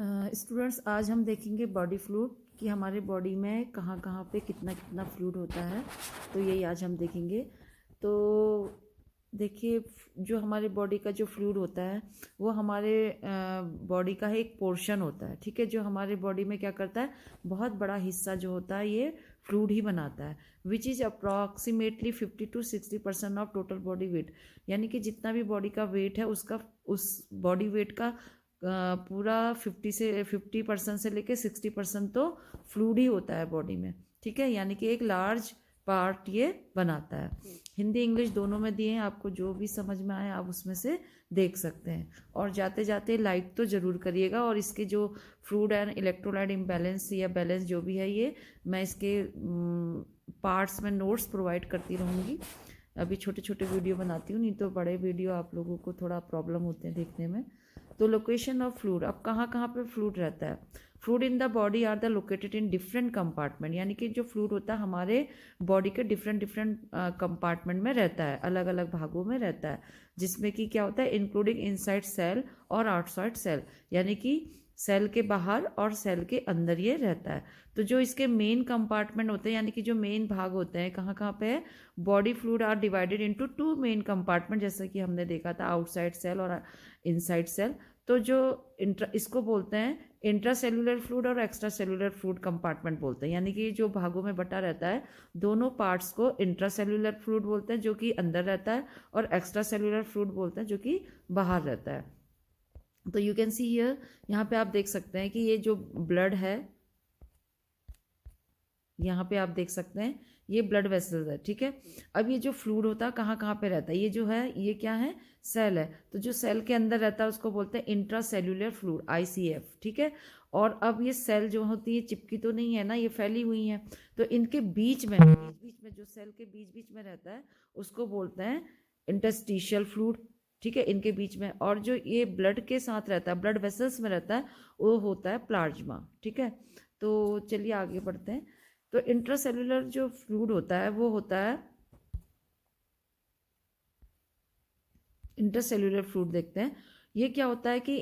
Students, आज हम देखेंगे बॉडी फ्लूइड कि हमारे बॉडी में कहाँ कहाँ पे कितना कितना फ्लूइड होता है। तो यही आज हम देखेंगे। तो देखिए, जो हमारे बॉडी का जो फ्लूइड होता है वो हमारे बॉडी का एक पोर्शन होता है, ठीक है, जो हमारे बॉडी में क्या करता है, बहुत बड़ा हिस्सा जो होता है ये फ्लूइड ही बनाता है, which is approximately 50 to 60% of total body weight. यानी कि जितना भी बॉडी का वेट है उसका, उस बॉडी वेट का पूरा 50% से लेके 60% तो फ्लूइड ही होता है बॉडी में, ठीक है। यानी कि एक लार्ज पार्ट ये बनाता है। हिंदी इंग्लिश दोनों में दिए हैं, आपको जो भी समझ में आए आप उसमें से देख सकते हैं। और जाते जाते लाइक तो ज़रूर करिएगा। और इसके जो फ्लूइड एंड इलेक्ट्रोलाइट इम्बैलेंस या बैलेंस जो भी है, ये मैं इसके पार्ट्स में नोट्स प्रोवाइड करती रहूँगी। अभी छोटे छोटे वीडियो बनाती हूँ, नहीं तो बड़े वीडियो आप लोगों को थोड़ा प्रॉब्लम होते हैं देखने में। तो लोकेशन ऑफ फ्लूइड, अब कहाँ कहाँ पे फ्लूइड रहता है। Fluid in the body are the located in different compartment. यानी कि जो फ्लूइड होता है हमारे बॉडी के डिफरेंट कंपार्टमेंट में रहता है, अलग अलग भागों में रहता है, जिसमें कि क्या होता है, इंक्लूडिंग इनसाइड सेल और आउटसाइड सेल। यानी कि सेल के बाहर और सेल के अंदर ये रहता है। तो जो इसके मेन कंपार्टमेंट होते हैं, यानी कि जो मेन भाग होते हैं, कहाँ कहाँ पे है, body fluid are divided into 2 main compartment, जैसा कि हमने देखा था, आउटसाइड सेल और इनसाइड सेल। तो जो इसको बोलते हैं इंट्रा सेलुलर फ्लूइड और एक्स्ट्रा सेलुलर फ्लूइड कंपार्टमेंट बोलते हैं। यानी कि जो भागों में बटा रहता है, दोनों पार्ट्स को इंट्रा सेलुलर फ्लूइड बोलते हैं जो कि अंदर रहता है, और एक्स्ट्रा सेलुलर फ्लूइड बोलते हैं जो कि बाहर रहता है। तो यू कैन सी हियर, यहाँ पे आप देख सकते हैं कि ये जो ब्लड है, यहाँ पे आप देख सकते हैं ये ब्लड वेसल्स है, ठीक है। अब ये जो फ्लूइड होता है कहाँ कहाँ पे रहता है, ये जो है ये क्या है, सेल है। तो जो सेल के अंदर रहता है उसको बोलते हैं इंट्रा सेल्यूलर फ्लूइड, ICF, ठीक है। और अब ये सेल जो होती है चिपकी तो नहीं है ना, ये फैली हुई है। तो इनके बीच में जो सेल के बीच में रहता है उसको बोलते हैं इंटरस्टिशियल फ्लूइड, ठीक है, इनके बीच में। और जो ये ब्लड के साथ रहता है, ब्लड वेसल्स में रहता है, वो होता है प्लाज्मा, ठीक है। तो चलिए आगे बढ़ते हैं। तो इंट्रासेल्युलर जो फ्लूइड होता है वो होता है इंटरसेल्युलर फ्लूइड। देखते हैं ये क्या होता है कि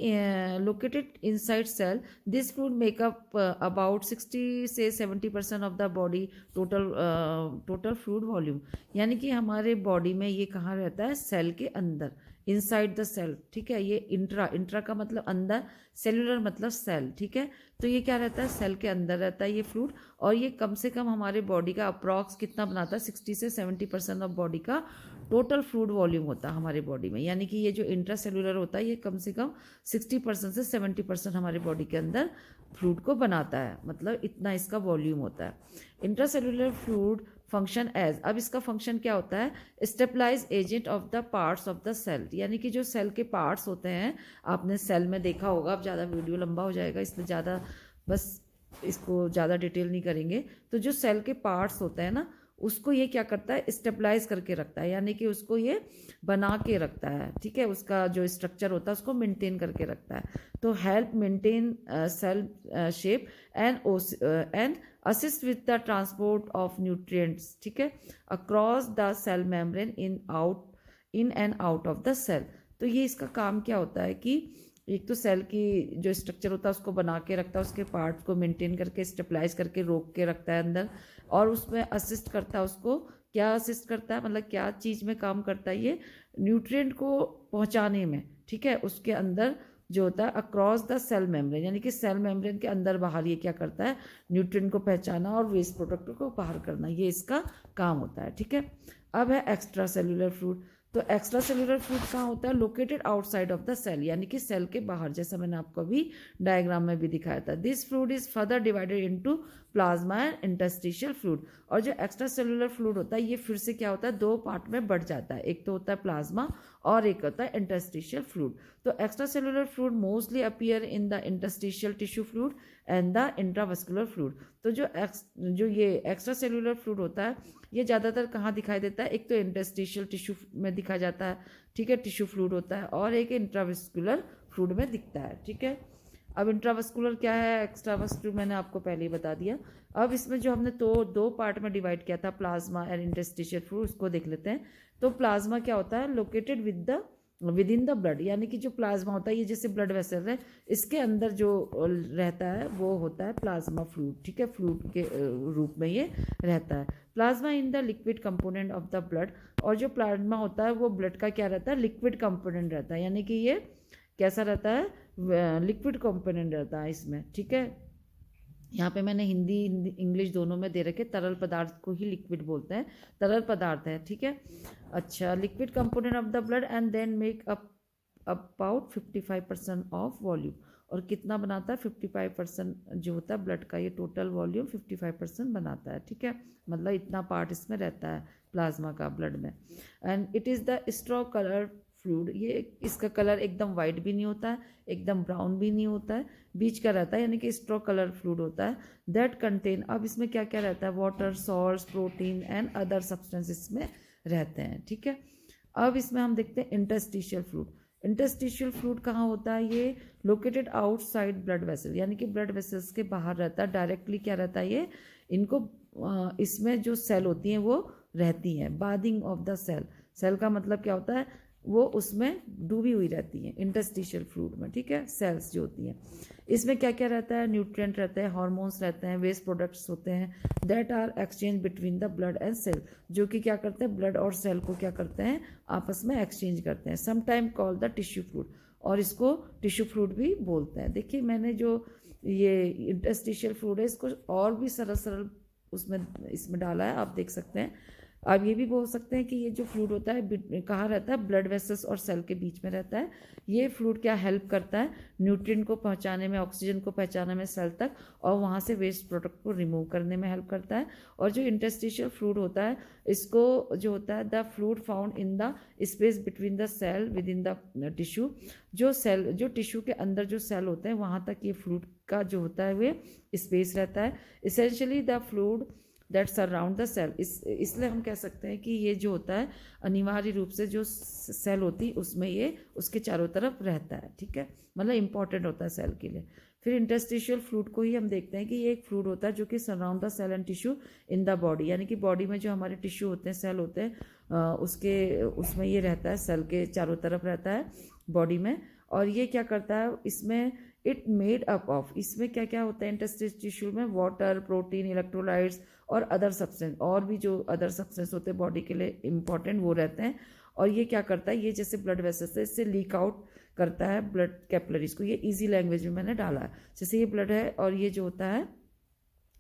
located inside cell, this fluid makeup about 60 से 70% of the body total fluid volume. यानी कि हमारे बॉडी में ये कहाँ रहता है, सेल के अंदर, इनसाइड द सेल, ठीक है। ये इंट्रा का मतलब अंदर, सेलुलर मतलब सेल, ठीक है। तो ये क्या रहता है, सेल के अंदर रहता है ये फ्लूइड। और ये कम से कम हमारे बॉडी का अप्रॉक्स कितना बनाता है, 60 से 70% ऑफ बॉडी का टोटल फ्लूइड वॉल्यूम होता है हमारे बॉडी में। यानी कि ये जो इंट्रासेलुलर होता है ये कम से कम 60% से 70% हमारे बॉडी के अंदर फ्लूइड को बनाता है, मतलब इतना इसका वॉल्यूम होता है। इंट्रासेलुलर फ्लूइड फंक्शन एज, अब इसका फंक्शन क्या होता है, stabilize agent of the parts of the cell. यानी कि जो सेल के पार्ट्स होते हैं, आपने सेल में देखा होगा, अब ज़्यादा वीडियो लंबा हो जाएगा इसलिए ज़्यादा बस इसको ज़्यादा डिटेल नहीं करेंगे। तो जो सेल के पार्ट्स होते हैं ना, उसको ये क्या करता है, स्टेबलाइज करके रखता है, यानी कि उसको ये बना के रखता है, ठीक है। उसका जो स्ट्रक्चर होता है उसको मेंटेन करके रखता है। तो help maintain cell shape and assist with the transport of nutrients, ठीक है, across the cell membrane in and out of the cell. तो ये इसका काम क्या होता है कि एक तो सेल की जो स्ट्रक्चर होता है उसको बना के रखता है, उसके पार्ट्स को मेंटेन करके स्टेबलाइज करके रोक के रखता है अंदर, और उसमें असिस्ट करता है। उसको क्या असिस्ट करता है, मतलब क्या चीज़ में काम करता है, ये न्यूट्रिएंट को पहुंचाने में, ठीक है। उसके अंदर जो होता है अक्रॉस द सेल मेम्ब्रेन, यानी कि सेल मेम्ब्रेन के अंदर बाहर ये क्या करता है, न्यूट्रिएंट को पहचाना और वेस्ट प्रोडक्ट को बाहर करना, ये इसका काम होता है, ठीक है। अब है एक्स्ट्रा सेल्यूलर फ्लूइड। तो एक्स्ट्रा सेलुलर फ्लूइड कहाँ होता है, located outside of the cell, यानी कि सेल के बाहर, जैसा मैंने आपको अभी डायग्राम में भी दिखाया था। This fluid is further divided into plasma and interstitial fluid. और जो एक्स्ट्रा सेलुलर फ्लूइड होता है ये फिर से क्या होता है, 2 पार्ट में बढ़ जाता है, एक तो होता है प्लाज्मा और एक होता है इंटरस्टिशियल फ्लूइड। तो extracellular fluid mostly appear in the interstitial tissue fluid and the intravascular fluid. तो जो ये एक्स्ट्रा सेलुलर फ्लूइड होता है ये ज़्यादातर कहाँ दिखाई देता है, एक तो इंटरस्टिशियल टिश्यू में दिखा जाता है, ठीक है, टिश्यू फ्लूइड होता है, और एक इंट्रावस्कुलर फ्लूइड में दिखता है, ठीक है। अब इंट्रावस्कुलर क्या है, एक्स्ट्रावस्कुलर मैंने आपको पहले ही बता दिया। अब इसमें जो हमने दो पार्ट में डिवाइड किया था, प्लाज्मा एंड इंटरस्टिशियल फ्लूइड, उसको देख लेते हैं। तो प्लाज्मा क्या होता है, located with the with in the blood, यानी कि जो प्लाज्मा होता है ये जैसे ब्लड वेसल है, इसके अंदर जो रहता है वो होता है प्लाज्मा फ्लूइड, ठीक है, फ्लूइड के रूप में ये रहता है। Plasma in the liquid component of the blood, और जो प्लाज्मा होता है वो ब्लड का क्या रहता है, लिक्विड कंपोनेंट रहता है, यानी कि ये कैसा रहता है, लिक्विड कंपोनेंट रहता है इसमें, ठीक है। यहाँ पे मैंने हिंदी इंग्लिश दोनों में दे रखे, तरल पदार्थ को ही लिक्विड बोलते हैं, तरल पदार्थ है, ठीक है। अच्छा, liquid component of the blood and then make up about 55% of volume, और कितना बनाता है, 55% जो होता है ब्लड का, ये टोटल वॉल्यूम 55% बनाता है, ठीक है। मतलब इतना पार्ट इसमें रहता है प्लाज्मा का ब्लड में। And it is the straw colour fluid, ये इसका कलर एकदम वाइट भी नहीं होता है, एकदम ब्राउन भी नहीं होता है, बीच का रहता है, यानी कि स्ट्रॉ कलर फ्लूइड होता है। दैट कंटेन, अब इसमें क्या क्या रहता है, water, salts, protein and other substances में रहते हैं, ठीक है। अब इसमें हम देखते हैं इंटरस्टिशियल फ्लूइड। इंटरस्टिशियल फ्लूइड कहाँ होता है, ये लोकेटेड आउटसाइड ब्लड वेसल, यानी कि ब्लड वेसल्स के बाहर रहता है, डायरेक्टली क्या रहता है ये, इनको इसमें जो सेल होती हैं वो रहती हैं, bathing of the cell, cell का मतलब क्या होता है, वो उसमें डूबी हुई रहती हैं इंटरस्टिशियल फ्लूइड में, ठीक है, सेल्स जो होती हैं। इसमें क्या क्या रहता है, न्यूट्रिएंट रहते हैं, हार्मोन्स रहते हैं, वेस्ट प्रोडक्ट्स होते हैं, that are exchange between the blood and cell, जो कि क्या करते हैं, ब्लड और सेल को क्या करते हैं, आपस में एक्सचेंज करते हैं। Sometime call the tissue fluid, और इसको टिश्यू फ्लूइड भी बोलते हैं। देखिए मैंने जो ये इंटरस्टिशियल फ्लूइड है इसको और भी सरल सरल उसमें इसमें डाला है, आप देख सकते हैं। आप ये भी बोल सकते हैं कि ये जो फ्लूइड होता है कहाँ रहता है, ब्लड वेसल्स और सेल के बीच में रहता है। ये फ्लूइड क्या हेल्प करता है, न्यूट्रिएंट को पहुंचाने में, ऑक्सीजन को पहुंचाने में सेल तक, और वहाँ से वेस्ट प्रोडक्ट को रिमूव करने में हेल्प करता है। और जो इंटरस्टिशियल फ्लूइड होता है, इसको जो होता है, the fluid found in the space between the cell within the tissue, जो टिश्यू के अंदर जो सेल होते हैं वहाँ तक ये फ्लूइड का जो होता है वे स्पेस रहता है। Essentially the fluid that surround the cell, इसलिए हम कह सकते हैं कि ये जो होता है अनिवार्य रूप से जो सेल होती है उसमें ये उसके चारों तरफ रहता है, ठीक है, मतलब इंपॉर्टेंट होता है सेल के लिए। फिर इंटरस्टिशियल फ्लूइड को ही हम देखते हैं कि ये एक फ्लूइड होता है जो कि surround the cell and tissue in the body, यानी कि बॉडी में जो हमारे टिश्यू होते हैं, सेल होते हैं, उसमें ये रहता है, सेल के चारों तरफ रहता है बॉडी में। और ये क्या करता है, इसमें इट मेड अप ऑफ, इसमें क्या क्या होता है इंटरस्टिशियल में, वाटर, प्रोटीन, इलेक्ट्रोलाइट्स और अदर सब्सटेंस, और भी जो अदर सब्सटेंस होते हैं बॉडी के लिए इंपॉर्टेंट वो रहते हैं। और ये क्या करता है, ये जैसे ब्लड वेसल्स है इससे लीक आउट करता है ब्लड कैपिलरीज को, ये इजी लैंग्वेज में मैंने डाला है। जैसे ये ब्लड है और ये जो होता है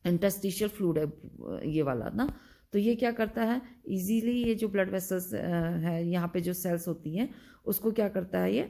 इंटरस्टिशियल फ्लूइड है ये वाला ना, तो ये क्या करता है, इजीली ये जो ब्लड वेसल्स है यहाँ पे जो सेल्स होती हैं उसको क्या करता है, ये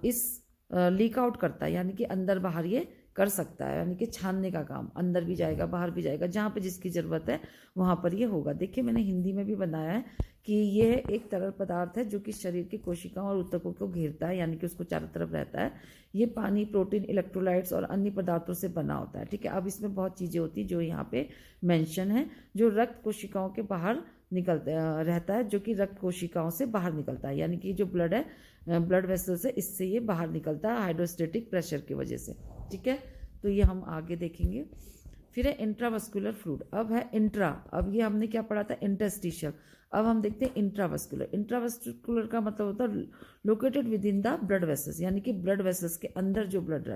इस लीक आउट करता है, यानी कि अंदर बाहर ये कर सकता है, यानी कि छानने का काम, अंदर भी जाएगा बाहर भी जाएगा, जहाँ पे जिसकी ज़रूरत है वहाँ पर ये होगा। देखिए मैंने हिंदी में भी बनाया है कि ये एक तरल पदार्थ है जो कि शरीर की कोशिकाओं और ऊतकों को घेरता है, यानी कि उसको चारों तरफ रहता है। ये पानी, प्रोटीन, इलेक्ट्रोलाइट्स और अन्य पदार्थों से बना होता है, ठीक है। अब इसमें बहुत चीज़ें होती हैं जो यहाँ पे मेंशन है, जो रक्त कोशिकाओं के बाहर निकलते रहता है, जो कि रक्त कोशिकाओं से बाहर निकलता है, यानी कि जो ब्लड है, ब्लड वेसल से इससे ये बाहर निकलता है हाइड्रोस्टेटिक प्रेशर की वजह से, ठीक है। तो ये हम आगे देखेंगे। फिर है इंट्रावस्कुलर फ्लूइड, अब है इंट्रा, अब ये हमने क्या पढ़ा था इंटरस्टिशियल, अब हम देखते हैं इंट्रावस्कुलर। इंट्रावस्कुलर का मतलब होता है located with in the blood vessels, यानी कि ब्लड वेसल्स के अंदर जो ब्लड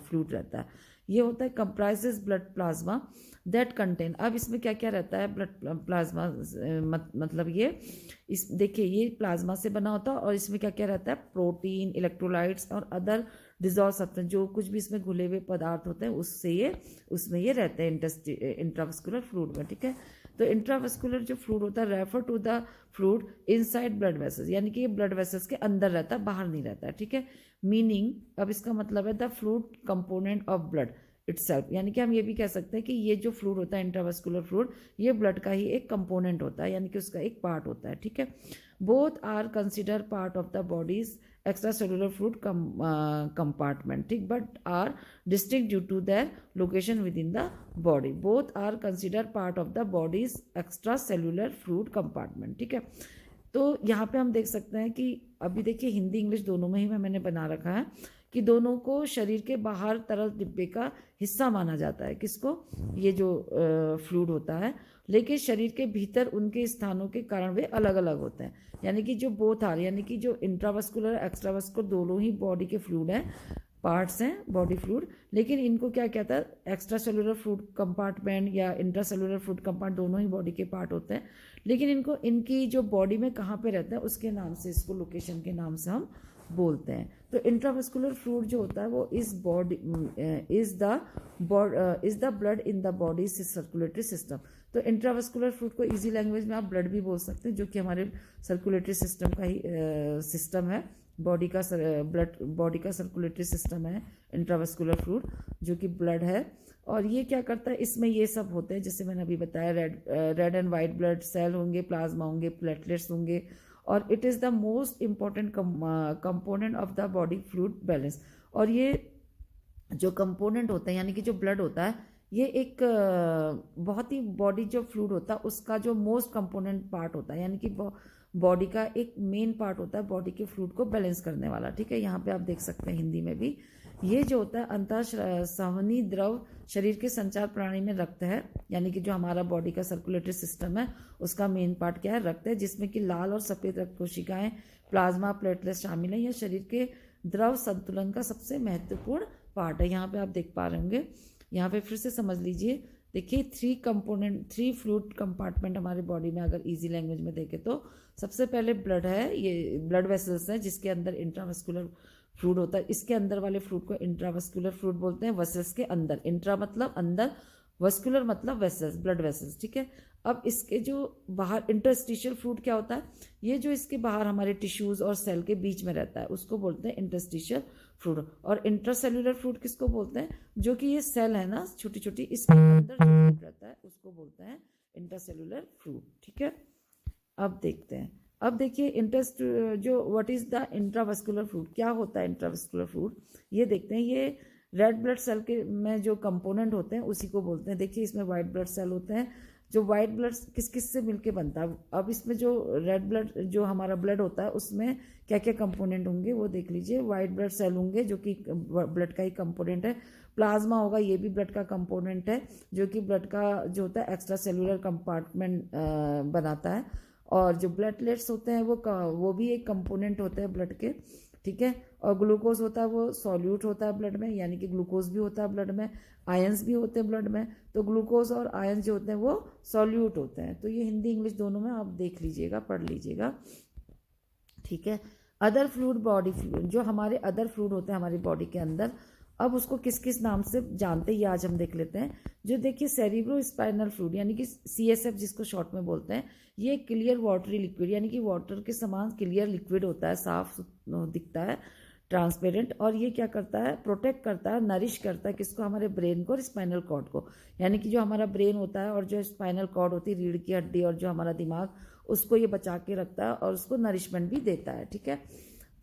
फ्लूइड रहता है, ये होता है comprises blood plasma that contain. अब इसमें क्या क्या रहता है, ब्लड प्लाज्मा मतलब ये इस देखिए ये प्लाज्मा से बना होता है, और इसमें क्या क्या रहता है, प्रोटीन, इलेक्ट्रोलाइट्स और अदर डिजॉल्व सब्सटेंस, जो कुछ भी इसमें घुले हुए पदार्थ होते हैं उससे ये उसमें ये रहते हैं इंट्रावस्कुलर फ्लूइड में, ठीक है। तो इंट्रावस्कुलर जो फ्लूइड होता है refer to the fluid inside blood vessels, यानी कि ये ब्लड वेसल्स के अंदर रहता है, बाहर नहीं रहता है, ठीक है। मीनिंग, अब इसका मतलब है the fluid component of blood itself, यानी कि हम ये भी कह सकते हैं कि ये जो फ्लूइड होता है इंट्रावस्कुलर फ्लूइड, ये ब्लड का ही एक कंपोनेंट होता है, यानी कि उसका एक पार्ट होता है, ठीक है। Both are consider part of the body's extracellular fluid compartment, ठीक, but are distinct due to their location within the body. Both are consider part of the body's extracellular fluid compartment, ठीक है। तो यहाँ पे हम देख सकते हैं कि अभी देखिए हिंदी इंग्लिश दोनों में ही मैंने बना रखा है कि दोनों को शरीर के बाहर तरल डिब्बे का हिस्सा माना जाता है। किसको? ये जो फ्लूइड होता है, लेकिन शरीर के भीतर उनके स्थानों के कारण वे अलग अलग होते हैं। यानी कि जो बोथ आर, यानी कि जो इंट्रावस्कुलर एक्स्ट्रावस्कुलर दोनों ही बॉडी के फ्लूइड हैं, पार्ट्स हैं बॉडी फ्लूइड, लेकिन इनको क्या कहता है? एक्स्ट्रा सेलुलर फ्लूइड कंपार्टमेंट या इंट्रा सेलुलर फ्लूइड कंपार्ट, दोनों ही बॉडी के पार्ट होते हैं। लेकिन इनको इनकी जो बॉडी में कहाँ पे रहता है उसके नाम से, इसको लोकेशन के नाम से हम बोलते हैं। तो इंट्रावस्कुलर फ्लूइड जो होता है वो is body is the blood in the body circulatory system. तो इंट्रावस्कुलर फ्लूइड को इजी लैंग्वेज में आप ब्लड भी बोल सकते हैं, जो कि हमारे सर्कुलेटरी सिस्टम का ही सिस्टम है। बॉडी का सर्कुलेटरी सिस्टम है इंट्रावस्कुलर फ्लूइड, जो कि ब्लड है। और ये क्या करता है? इसमें ये सब होते हैं जैसे मैंने अभी बताया, red and white blood cell होंगे, प्लाज्मा होंगे, प्लेटलेट्स होंगे, और it is the most important component of the body fluid balance. और ये जो कंपोनेंट होते हैं, यानी कि जो ब्लड होता है, ये एक बहुत ही बॉडी जो फ्लूइड होता है उसका जो मोस्ट कंपोनेंट पार्ट होता है, यानी कि बॉडी का एक मेन पार्ट होता है बॉडी के फ्लूइड को बैलेंस करने वाला। ठीक है, यहाँ पे आप देख सकते हैं हिंदी में भी। ये जो होता है अंतः संवहनी द्रव शरीर के संचार प्रणाली में रक्त है, यानी कि जो हमारा बॉडी का सर्कुलेटरी सिस्टम है उसका मेन पार्ट क्या है? रक्त है, जिसमें कि लाल और सफेद रक्त कोशिकाएं, प्लाज्मा, प्लेटलेट्स शामिल है। यह शरीर के द्रव संतुलन का सबसे महत्वपूर्ण पार्ट है। यहाँ पे आप देख पा रहे होंगे, यहाँ पे फिर से समझ लीजिए। देखिए, 3 फ्लूइड कंपार्टमेंट हमारे बॉडी में अगर इजी लैंग्वेज में देखें तो सबसे पहले ब्लड है, ये ब्लड वेसल्स है जिसके अंदर इंट्रावस्कुलर फ्लूइड होता है। इसके अंदर वाले फ्लूइड को इंट्रावस्कुलर फ्लूइड बोलते हैं। वेसल्स के अंदर, इंट्रा मतलब अंदर, वस्कुलर मतलब वेसल्स, ब्लड वेसल्स। ठीक है, अब इसके जो बाहर इंटरस्टिशियल फ्लूइड क्या होता है? ये जो इसके बाहर हमारे टिश्यूज और सेल के बीच में रहता है उसको बोलते हैं इंटरस्टिशियल फ्लूइड। और इंट्रासेल्युलर फ्लूइड किसको बोलते हैं? जो कि ये सेल है ना छोटी छोटी, इसके अंदर जो फ्लूइड रहता है उसको बोलते हैं इंट्रासेल्युलर फ्लूइड। ठीक है, अब देखते हैं। अब देखिए जो what is the intravascular fluid, क्या होता है इंट्रावस्कुलर फ्लूइड, ये देखते हैं। ये रेड ब्लड सेल के में जो कंपोनेंट होते हैं उसी को बोलते हैं। देखिए, इसमें वाइट ब्लड सेल होते हैं। जो वाइट ब्लड किस किस से मिलके बनता है? अब इसमें जो रेड ब्लड जो हमारा ब्लड होता है उसमें क्या क्या कंपोनेंट होंगे वो देख लीजिए। वाइट ब्लड सेल होंगे जो कि ब्लड का ही कंपोनेंट है। प्लाज्मा होगा, ये भी ब्लड का कंपोनेंट है, जो कि ब्लड का जो होता है एक्स्ट्रा सेलुलर कंपार्टमेंट बनाता है। और जो प्लेटलेट्स होते हैं वो भी एक कंपोनेंट होते हैं ब्लड के। ठीक है, और ग्लूकोज होता है वो सॉल्यूट होता है ब्लड में, यानी कि ग्लूकोज भी होता है ब्लड में। आयंस भी होते हैं ब्लड में, तो ग्लूकोज और आयंस जो होते हैं वो सॉल्यूट होते हैं। तो ये हिंदी इंग्लिश दोनों में आप देख लीजिएगा, पढ़ लीजिएगा। ठीक है, अदर फ्लूइड बॉडी फ्लूइड, जो हमारे अदर फ्लूइड होते हैं हमारी बॉडी के अंदर, अब उसको किस किस नाम से जानते हैं ये आज हम देख लेते हैं। जो देखिए सेरिब्रो स्पाइनल फ्लूइड, यानी कि CSF जिसको शॉर्ट में बोलते हैं, ये क्लियर वाटरी लिक्विड, यानी कि वाटर के समान क्लियर लिक्विड होता है, साफ दिखता है, ट्रांसपेरेंट। और ये क्या करता है? प्रोटेक्ट करता है, नरिश करता है किसको? हमारे ब्रेन को और स्पाइनल कॉर्ड को। यानी कि जो हमारा ब्रेन होता है और जो स्पाइनल कॉर्ड होती है, रीढ़ की हड्डी, और जो हमारा दिमाग, उसको ये बचा के रखता है और उसको नरिशमेंट भी देता है। ठीक है,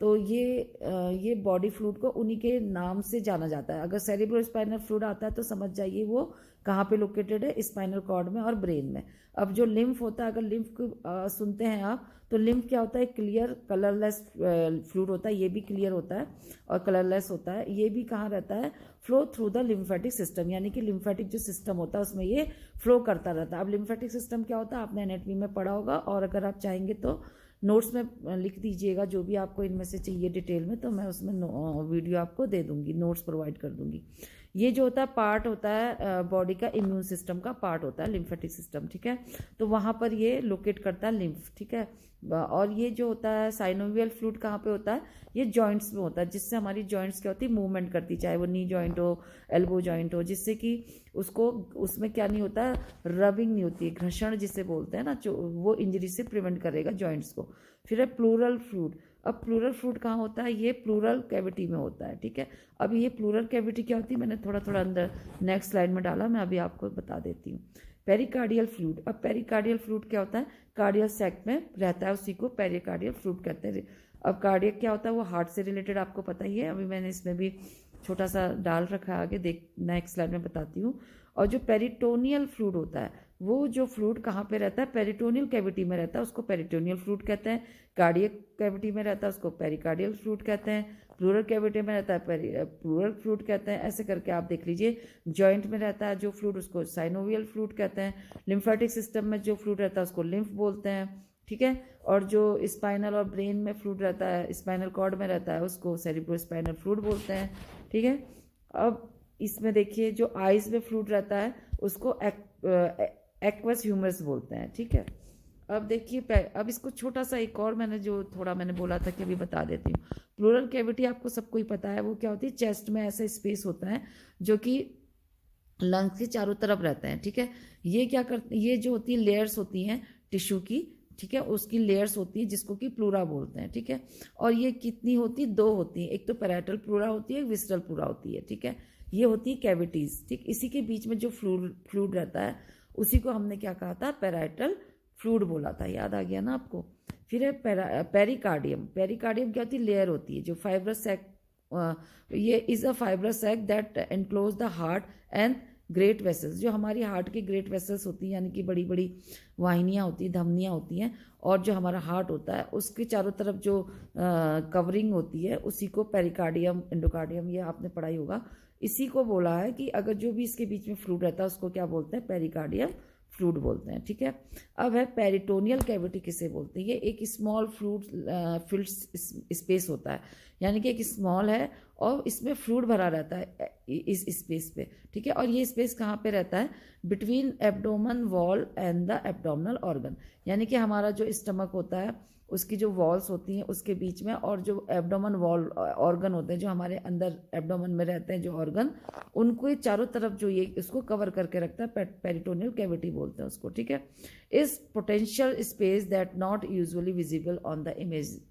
तो ये बॉडी फ्लूइड को उन्हीं के नाम से जाना जाता है। अगर सेरिब्रो स्पाइनल फ्लूइड आता है तो समझ जाइए वो कहाँ पे लोकेटेड है? स्पाइनल कॉर्ड में और ब्रेन में। अब जो लिम्फ होता है, अगर लिम्फ को सुनते हैं आप, तो लिम्फ क्या होता है? क्लियर कलरलेस फ्लूइड होता है, ये भी क्लियर होता है और कलरलेस होता है। ये भी कहाँ रहता है? Flow through the lymphatic system, यानी कि लिम्फेटिक जो सिस्टम होता है उसमें ये फ्लो करता रहता है। अब लिम्फेटिक सिस्टम क्या होता है आपने एनाटॉमी में पढ़ा होगा, और अगर आप चाहेंगे तो नोट्स में लिख दीजिएगा जो भी आपको इनमें से चाहिए डिटेल में, तो मैं उसमें वीडियो आपको दे दूंगी, नोट्स प्रोवाइड कर दूंगी। ये जो होता है पार्ट होता है बॉडी का इम्यून सिस्टम का पार्ट होता है लिम्फेटिक सिस्टम। ठीक है, तो वहाँ पर ये लोकेट करता है लिम्फ। ठीक है, और ये जो होता है साइनोवियल फ्लूइड कहाँ पे होता है? ये जॉइंट्स में होता है, जिससे हमारी जॉइंट्स क्या होती है? मूवमेंट करती, चाहे वो नी जॉइंट हो, एल्बो जॉइंट हो, जिससे कि उसमें क्या नहीं होता? रबिंग नहीं होती है, घर्षण जिसे बोलते हैं ना, जो वो इंजरी से प्रिवेंट करेगा जॉइंट्स को। फिर है प्लूरल फ्लूइड। अब प्लूरल फ्लूइड कहाँ होता है? ये प्लूरल कैविटी में होता है। ठीक है, अब ये प्लूरल कैविटी क्या होती है मैंने थोड़ा थोड़ा अंदर नेक्स्ट स्लाइड में डाला, मैं अभी आपको बता देती हूँ। Pericardial fluid. अब पेरिकार्डियल फ्लूइड क्या होता है? कार्डियल सैक में रहता है, उसी को पेरिकार्डियल फ्लूइड कहते हैं। अब कार्डियक क्या होता है? वो हार्ट से रिलेटेड आपको पता ही है, अभी मैंने इसमें भी छोटा सा डाल रखा है, आगे देख नेक्स्ट स्लाइड में बताती हूँ। और जो पेरिटोनियल फ्लूइड होता है, वो जो फ्लूइड कहाँ पे रहता है, पेरिटोनियल कैविटी में रहता है, उसको पेरिटोनियल फ्लूइड कहते हैं। कार्डियक कैविटी में रहता है, उसको पेरिकार्डियल फ्लूइड कहते हैं। प्लूरल कैविटी में रहता है प्लूरल फ्लूइड कहते हैं। ऐसे करके आप देख लीजिए। जॉइंट में रहता है जो फ्लूइड, उसको साइनोवियल फ्लूइड कहते हैं। लिम्फेटिक सिस्टम में जो फ्लूइड रहता है उसको लिम्फ बोलते हैं, ठीक है। और जो स्पाइनल और ब्रेन में फ्लूइड रहता है, स्पाइनल कॉर्ड में रहता है, उसको सेरिब्रोस्पाइनल फ्लूइड बोलते हैं, ठीक है। अब इसमें देखिए जो आइज में फ्लूइड रहता है उसको एक्वस ह्यूमरस बोलते हैं, ठीक है। अब देखिए अब इसको छोटा सा एक और मैंने बोला था कि अभी बता देती हूँ। प्लूरल कैविटी आपको सबको ही पता है, वो क्या होती है, चेस्ट में ऐसा स्पेस होता है जो कि लंग्स के चारों तरफ रहते हैं, ठीक है। ये क्या करते, ये जो होती है लेयर्स होती हैं टिश्यू की, ठीक है, उसकी लेयर्स होती है जिसको कि प्लूरा बोलते हैं, ठीक है। और ये कितनी होती है, दो होती है, एक तो पैराइटल प्लूरा होती है, एक विसरल प्लूरा होती है, ठीक है। ये होती है कैविटीज, ठीक। इसी के बीच में जो फ्लूइड रहता है उसी को हमने क्या कहा था, पैराइटल फ्लूइड बोला था, याद आ गया ना आपको। फिर है पेरिकार्डियम। पेरिकार्डियम क्या होती है, लेयर होती है जो फाइब्रस सैक, ये is a fibrous sac that enclose the heart and great vessels. जो हमारी हार्ट की ग्रेट वेसल्स होती हैं, यानी कि बड़ी बड़ी वाहिनियाँ होती हैं, धमनियाँ होती हैं, और जो हमारा हार्ट होता है उसके चारों तरफ जो कवरिंग होती है उसी को पेरिकार्डियम, एंडोकार्डियम, ये आपने पढ़ा ही होगा। इसी को बोला है कि अगर जो भी इसके बीच में फ्लूइड रहता है उसको क्या बोलते हैं, पेरिकार्डियम फ्लूइड बोलते हैं, ठीक है। अब है पेरिटोनियल कैविटी, किसे बोलते हैं, ये एक स्मॉल फिल्ड स्पेस होता है, यानी कि एक स्मॉल है और इसमें फ्लूइड भरा रहता है इस स्पेस पे, ठीक है। और ये स्पेस कहाँ पे रहता है, between abdomen wall and the abdominal organ, यानी कि हमारा जो स्टमक होता है उसकी जो वॉल्स होती हैं उसके बीच में, और जो एब्डोमन वॉल ऑर्गन होते हैं जो हमारे अंदर एब्डोमन में रहते हैं जो ऑर्गन, उनको चारों तरफ जो ये इसको कवर करके रखता है, पेरिटोनियल कैविटी बोलते हैं उसको, ठीक है। इस potential space that not usually visible on the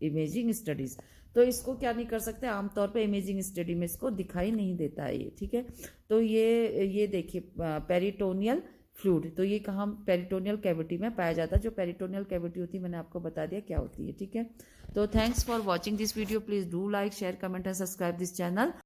imaging studies. तो इसको क्या नहीं कर सकते, आमतौर पे इमेजिंग स्टडी में इसको दिखाई नहीं देता है ये, ठीक है। तो ये देखिए पेरिटोनियल फ्लूइड, तो ये कहाँ, पेरिटोनियल कैविटी में पाया जाता है। जो पेरिटोनियल कैविटी होती है मैंने आपको बता दिया क्या होती है, ठीक है। तो thanks for watching this video, please do like, share, comment and subscribe this channel.